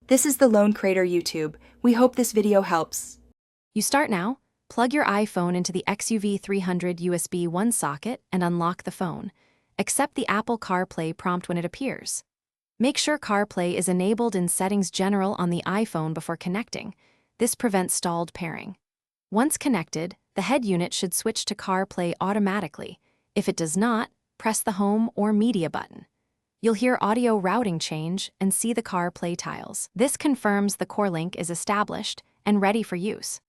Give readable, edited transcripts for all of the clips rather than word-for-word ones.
This is the Lone Crater YouTube. We hope this video helps. You start now, plug your iPhone into the Xuv300 USB 1 socket and unlock the phone. Accept the Apple CarPlay prompt when it appears. Make sure CarPlay is enabled in Settings General on the iPhone before connecting. This prevents stalled pairing. Once connected, the head unit should switch to CarPlay automatically. If it does not, press the Home or Media button. You'll hear audio routing change and see the CarPlay tiles. This confirms the core link is established and ready for use.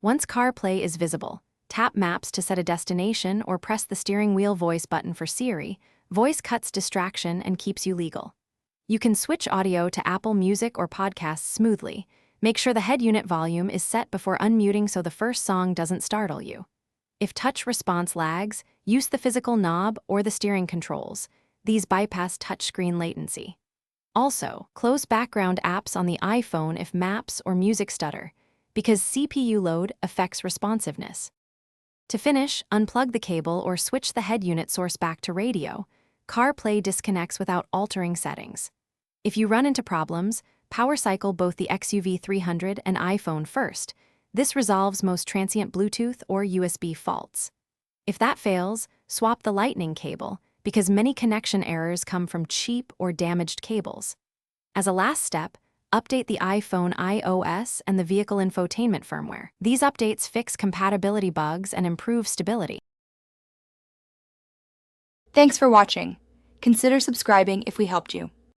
Once CarPlay is visible, tap Maps to set a destination or press the steering wheel voice button for Siri. Voice cuts distraction and keeps you legal. You can switch audio to Apple Music or podcasts smoothly. Make sure the head unit volume is set before unmuting so the first song doesn't startle you. If touch response lags, use the physical knob or the steering controls. These bypass touchscreen latency. Also, close background apps on the iPhone if maps or music stutter, because CPU load affects responsiveness. To finish, unplug the cable or switch the head unit source back to radio. CarPlay disconnects without altering settings. If you run into problems, power cycle both the Xuv300 and iPhone first. This resolves most transient Bluetooth or USB faults. If that fails, swap the Lightning cable, because many connection errors come from cheap or damaged cables. As a last step, update the iPhone iOS and the vehicle infotainment firmware. These updates fix compatibility bugs and improve stability. Thanks for watching. Consider subscribing if we helped you.